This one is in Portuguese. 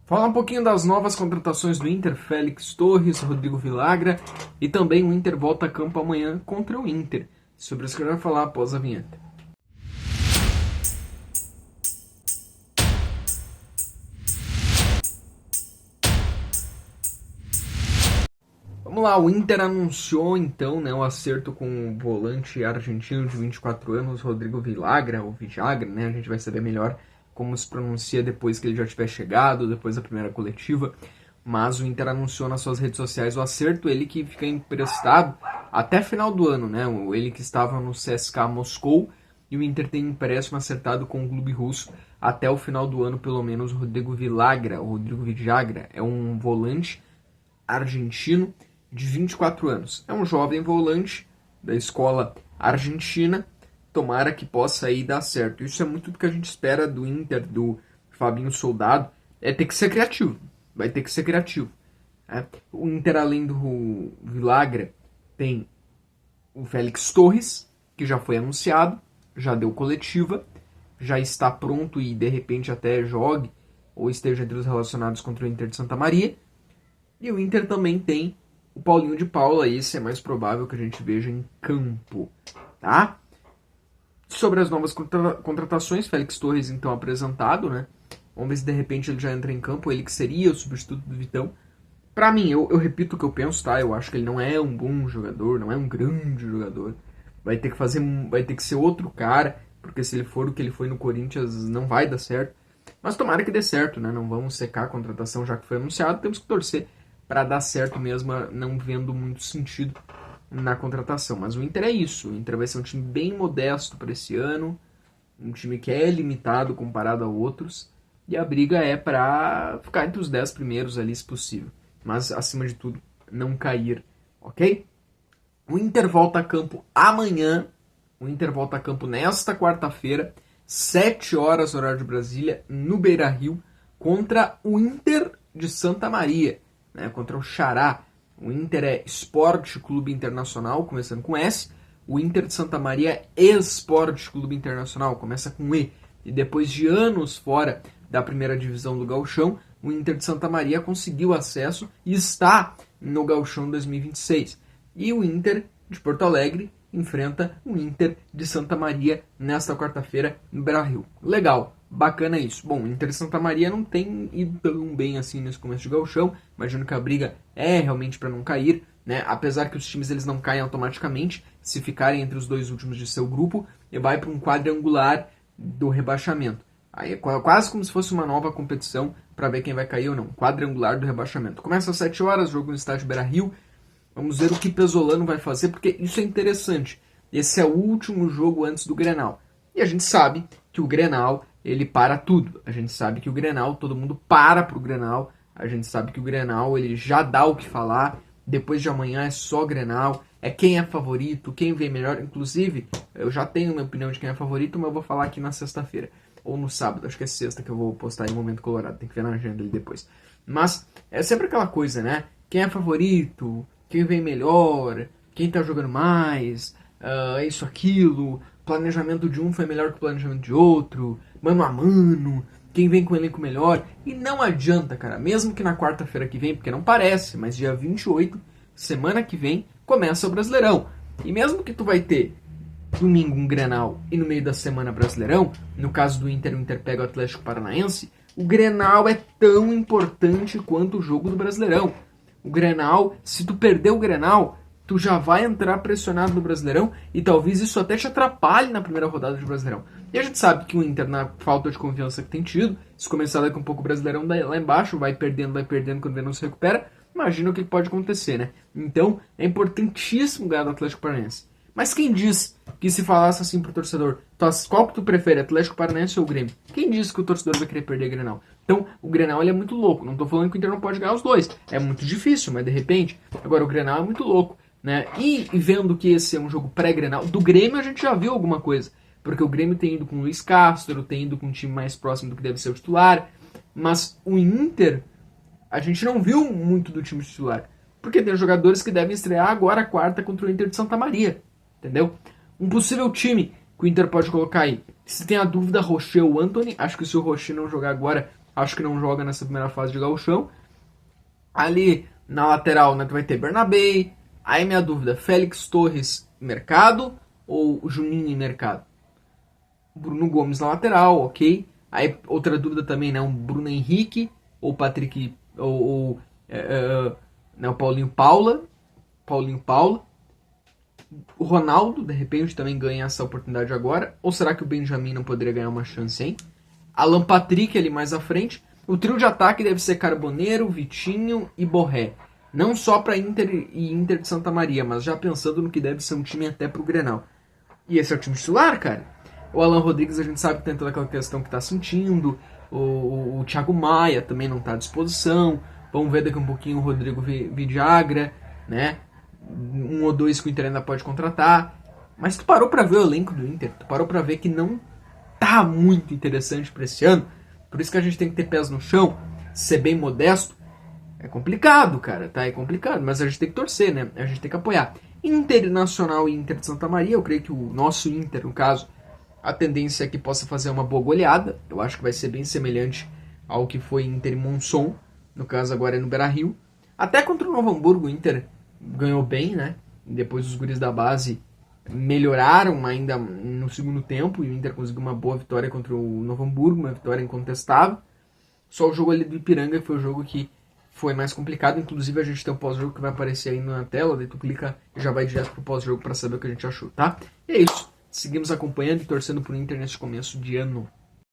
Falar um pouquinho das novas contratações do Inter, Félix Torres, Rodrigo Villagra, e também o Inter volta a campo amanhã contra o Inter. Sobre isso que eu já vou falar após a vinheta. Vamos lá, o Inter anunciou então, o acerto com o volante argentino de 24 anos, Rodrigo Villagra, ou Villagra, a gente vai saber melhor como se pronuncia depois que ele já tiver chegado, depois da primeira coletiva. Mas o Inter anunciou nas suas redes sociais o acerto, ele que fica emprestado até final do ano, ele que estava no CSKA Moscou, e o Inter tem empréstimo acertado com o clube russo até o final do ano, pelo menos. O Rodrigo Villagra, o Rodrigo Villagra, é um volante argentino de 24 anos. É um jovem volante da escola argentina. Tomara que possa aí dar certo. Isso é muito do que a gente espera do Inter, do Fabinho Soldado. É ter que ser criativo. Vai ter que ser criativo. O Inter, além do Villagra, tem o Félix Torres, que já foi anunciado, já deu coletiva, já está pronto e de repente até jogue ou esteja entre os relacionados contra o Inter de Santa Maria. E o Inter também tem o Paulinho de Paula, esse é mais provável que a gente veja em campo, tá? Sobre as novas contratações, Félix Torres então apresentado, Vamos ver se de repente ele já entra em campo, ele que seria o substituto do Vitão. Pra mim, eu repito o que eu penso, tá? Eu acho que ele não é um bom jogador, não é um grande jogador. Vai ter que ser outro cara, porque se ele for o que ele foi no Corinthians, não vai dar certo. Mas tomara que dê certo, Não vamos secar a contratação já que foi anunciado, temos que torcer para dar certo mesmo, não vendo muito sentido na contratação. Mas o Inter é isso, o Inter vai ser um time bem modesto para esse ano, um time que é limitado comparado a outros, e a briga é para ficar entre os 10 primeiros ali, se possível. Mas, acima de tudo, não cair, ok? O Inter volta a campo amanhã, o Inter volta a campo nesta quarta-feira, 7 horas, horário de Brasília, no Beira-Rio, contra o Inter de Santa Maria, contra o Xará. O Inter é Esporte Clube Internacional, começando com S. O Inter de Santa Maria é Esporte Clube Internacional, começa com E. E depois de anos fora da primeira divisão do Gauchão, o Inter de Santa Maria conseguiu acesso e está no Gauchão 2026. E o Inter de Porto Alegre enfrenta o Inter de Santa Maria nesta quarta-feira no Beira-Rio. Legal, bacana isso. Bom, o Inter de Santa Maria não tem ido tão bem assim nesse começo de gauchão. Imagino que a briga é realmente para não cair, Apesar que os times eles não caem automaticamente, se ficarem entre os dois últimos de seu grupo, e vai para um quadrangular do rebaixamento. Aí é quase como se fosse uma nova competição para ver quem vai cair ou não. Quadrangular do rebaixamento. Começa às 7 horas, jogo no estádio Beira-Rio. Vamos ver o que Pesolano vai fazer, porque isso é interessante. Esse é o último jogo antes do Grenal. E a gente sabe que o Grenal, ele para tudo. A gente sabe que o Grenal, todo mundo para pro Grenal. A gente sabe que o Grenal, ele já dá o que falar. Depois de amanhã é só Grenal. É quem é favorito, quem vem melhor. Inclusive, eu já tenho minha opinião de quem é favorito, mas eu vou falar aqui na sexta-feira. Ou no sábado, acho que é sexta que eu vou postar em Momento Colorado. Tem que ver na agenda ali depois. Mas é sempre aquela coisa, Quem é favorito, quem vem melhor, quem tá jogando mais, isso, aquilo, planejamento de um foi melhor que o planejamento de outro, mano a mano, quem vem com o elenco melhor. E não adianta, cara, mesmo que na quarta-feira que vem, porque não parece, mas dia 28, semana que vem, começa o Brasileirão. E mesmo que tu vai ter domingo um Grenal e no meio da semana Brasileirão, no caso do Inter, o Inter pega o Atlético Paranaense, o Grenal é tão importante quanto o jogo do Brasileirão. O Grenal, se tu perder o Grenal, tu já vai entrar pressionado no Brasileirão e talvez isso até te atrapalhe na primeira rodada do Brasileirão. E a gente sabe que o Inter, na falta de confiança que tem tido, se começar daqui um pouco o Brasileirão lá embaixo, vai perdendo, quando ele não se recupera, imagina o que pode acontecer, Então, é importantíssimo ganhar do Atlético Paranaense. Mas quem diz que se falasse assim pro torcedor, qual que tu prefere, Atlético Paranaense ou Grêmio? Quem diz que o torcedor vai querer perder o Grenal? Então, o Grenal ele é muito louco. Não tô falando que o Inter não pode ganhar os dois. É muito difícil, mas de repente. Agora, o Grenal é muito louco, E vendo que esse é um jogo pré-Grenal, do Grêmio a gente já viu alguma coisa. Porque o Grêmio tem ido com o Luiz Castro, tem ido com um time mais próximo do que deve ser o titular. Mas o Inter, a gente não viu muito do time titular. Porque tem jogadores que devem estrear agora a quarta contra o Inter de Santa Maria. Entendeu? Um possível time que o Inter pode colocar aí. Se tem a dúvida, Rocher ou Antony. Acho que se o Rocher não jogar agora, acho que não joga nessa primeira fase de gauchão. Ali na lateral, né, tu vai ter Bernabé. Aí minha dúvida, Félix Torres mercado ou Juninho em mercado? Bruno Gomes na lateral, ok. Aí outra dúvida também, né, um Bruno Henrique ou Patrick né, o Paulinho Paula. O Ronaldo, de repente, também ganha essa oportunidade agora. Ou será que o Benjamin não poderia ganhar uma chance, hein? Alan Patrick ali mais à frente. O trio de ataque deve ser Carboneiro, Vitinho e Borré. Não só para Inter e Inter de Santa Maria, mas já pensando no que deve ser um time até pro Grenal. E esse é o time titular, cara. O Alan Rodrigues a gente sabe que tem toda aquela questão que tá sentindo. O Thiago Maia também não tá à disposição. Vamos ver daqui um pouquinho o Rodrigo Vidagra, né? Um ou dois que o Inter ainda pode contratar. Mas tu parou pra ver o elenco do Inter? Tu parou pra ver que não tá muito interessante pra esse ano? Por isso que a gente tem que ter pés no chão, ser bem modesto. É complicado, cara, tá? É complicado, mas a gente tem que torcer, né? A gente tem que apoiar. Internacional e Inter de Santa Maria, eu creio que o nosso Inter, no caso, a tendência é que possa fazer uma boa goleada. Eu acho que vai ser bem semelhante ao que foi Inter e Monson. No caso, agora é no Beira-Rio. Até contra o Novo Hamburgo, o Inter ganhou bem, né? Depois os guris da base melhoraram ainda no segundo tempo e o Inter conseguiu uma boa vitória contra o Novo Hamburgo, uma vitória incontestável. Só o jogo ali do Ipiranga foi o jogo que foi mais complicado. Inclusive a gente tem o pós-jogo que vai aparecer aí na tela, daí tu clica e já vai direto pro pós-jogo para saber o que a gente achou, tá? E é isso. Seguimos acompanhando e torcendo pro Inter nesse começo de ano.